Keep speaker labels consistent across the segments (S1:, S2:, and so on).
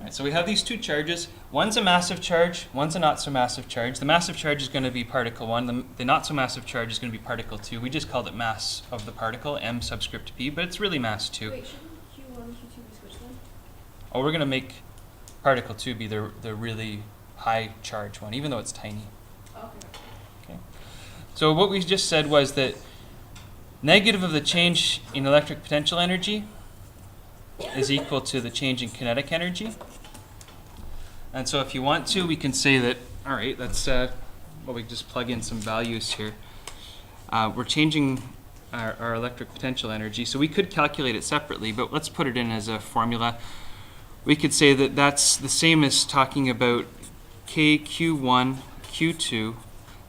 S1: Right, so we have these two charges. One's a massive charge, one's a not so massive charge. The massive charge is going to be particle 1. The not so massive charge is going to be particle 2. We just called it mass of the particle, m subscript p, but it's really mass 2.
S2: Wait, shouldn't Q1, Q2 be switched then?
S1: Oh, we're going to make particle 2 be the really high charge one, even though it's tiny. Okay. So what we just said was that negative of the change in electric potential energy is equal to the change in kinetic energy. And so if you want to, we can say that, all right, that's, well, we just plug in some values here. We're changing our electric potential energy, so we could calculate it separately, but let's put it in as a formula. We could say that that's the same as talking about KQ1, Q2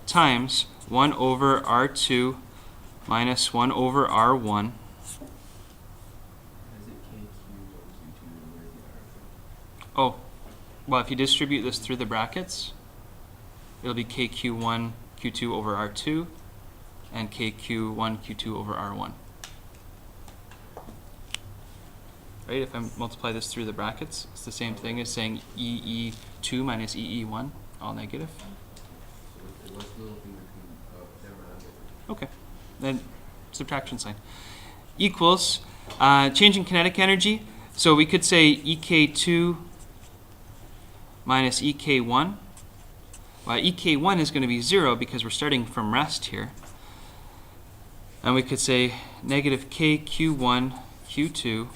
S1: times 1 over R2 minus 1 over R1. Oh, well, if you distribute this through the brackets, it'll be KQ1, Q2 over R2 and KQ1, Q2 over R1. Right, if I multiply this through the brackets, it's the same thing as saying EE2 minus EE1, all negative. Okay, then subtraction sign. Equals, changing kinetic energy, so we could say EK2 minus EK1. Well, EK1 is going to be 0 because we're starting from rest here. And we could say negative KQ1, Q2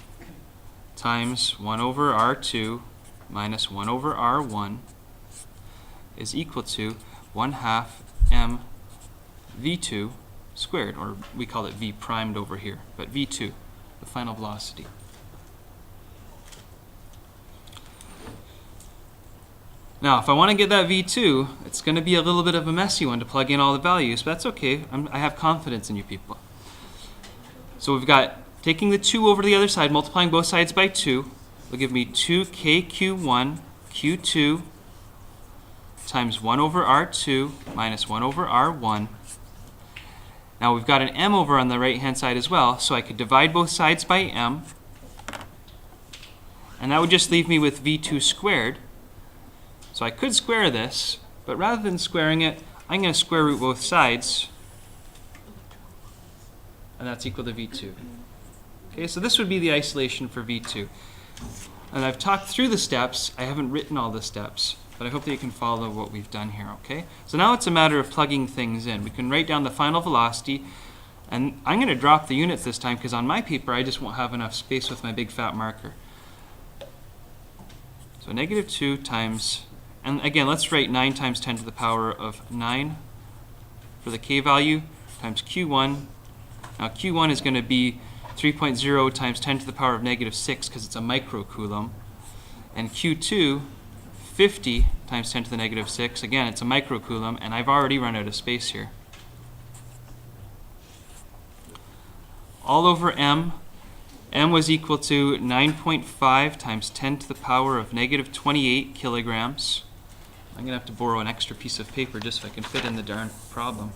S1: times 1 over R2 minus 1 over R1 is equal to 1/2 m v2 squared, or we call it v primed over here, but v2, the final velocity. Now, if I want to get that v2, it's going to be a little bit of a messy one to plug in all the values, but that's okay. I have confidence in you people. So we've got taking the 2 over to the other side, multiplying both sides by 2, will give me 2kq1 q2 times 1 over r2 minus 1 over r1. Now we've got an m over on the right-hand side as well, so I could divide both sides by m, and that would just leave me with v2 squared. So I could square this, but rather than squaring it, I'm going to square root both sides, and that's equal to v2. Okay, so this would be the isolation for v2. And I've talked through the steps. I haven't written all the steps, but I hope that you can follow what we've done here, okay? So now it's a matter of plugging things in. We can write down the final velocity, and I'm going to drop the units this time because on my paper I just won't have enough space with my big fat marker. So negative 2 times, and again, let's write 9 times 10 to the power of 9 for the k value times q1. Now q1 is going to be 3.0 times 10 to the power of negative 6 because it's a microcoulomb. And q2, 50 times 10 to the negative 6. Again, it's a microcoulomb, and I've already run out of space here. All over m. M was equal to 9.5 times 10 to the power of negative 28 kilograms. I'm going to have to borrow an extra piece of paper just so I can fit in the darn problem.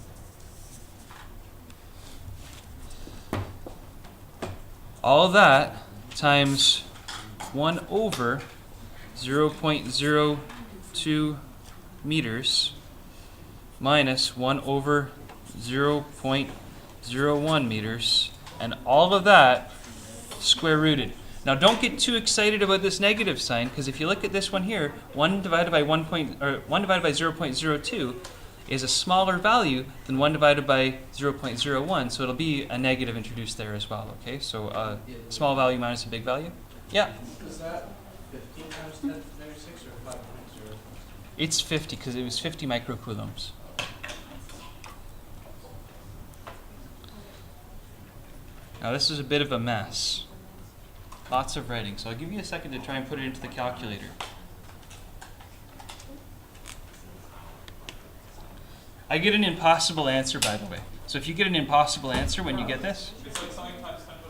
S1: All that times 1 over 0.02 meters minus 1 over 0.01 meters, and all of that square rooted. Now don't get too excited about this negative sign, because if you look at this one here, 1 divided by 0.02 is a smaller value than 1 divided by 0.01, so it'll be a negative introduced there as well, okay? So a small value minus a big value. Yeah?
S3: Is that 15 times 10 to the negative 6 or 5.0?
S1: It's 50, because it was 50 microcoulombs. Now this is a bit of a mess. Lots of writing, so I'll give you a second to try and put it into the calculator. I get an impossible answer, by the way. So if you get an impossible answer when you get this,
S4: it's like something times 10 to the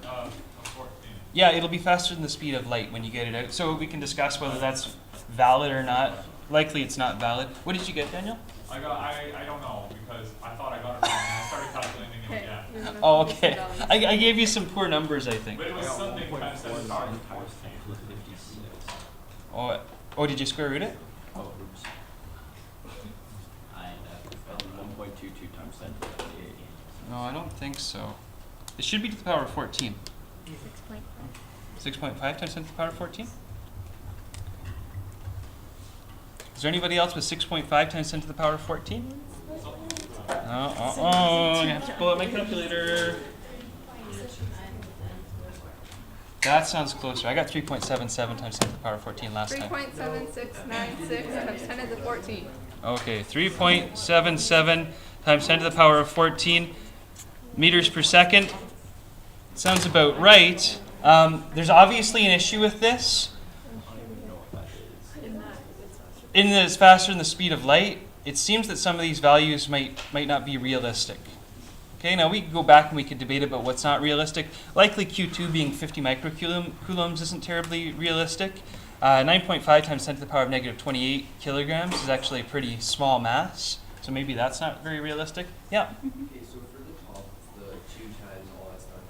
S4: power of 14.
S1: yeah, it'll be faster than the speed of light when you get it out. So we can discuss whether that's valid or not. Likely it's not valid. What did you get, Daniel?
S4: I don't know, because I thought I got it wrong and I started calculating it again.
S1: Oh, okay. I gave you some poor numbers, I think.
S4: But it was something times 10 to the power of 14.
S1: Oh, did you square root it?
S5: Oh, oops. I spelled 1.22 times 10 to the power 8.
S1: No, I don't think so. It should be to the power of 14. 6.5 times 10 to the power of 14? Is there anybody else with 6.5 times 10 to the power of 14? Oh, you have to pull out my calculator. That sounds closer. I got 3.77 times 10 to the power of 14 last time.
S6: 3.7696 times 10 to the 14.
S1: Okay, 3.77 times 10 to the power of 14 meters per second. Sounds about right. There's obviously an issue with this. In that it's faster than the speed of light, it seems that some of these values might not be realistic. Okay, now we can go back and we could debate about what's not realistic. Likely Q2 being 50 microcoulombs isn't terribly realistic. 9.5 times 10 to the power of negative 28 kilograms is actually a pretty small mass, so maybe that's not very realistic. Yeah?
S7: Okay, so for the top, the 2 times all that stuff,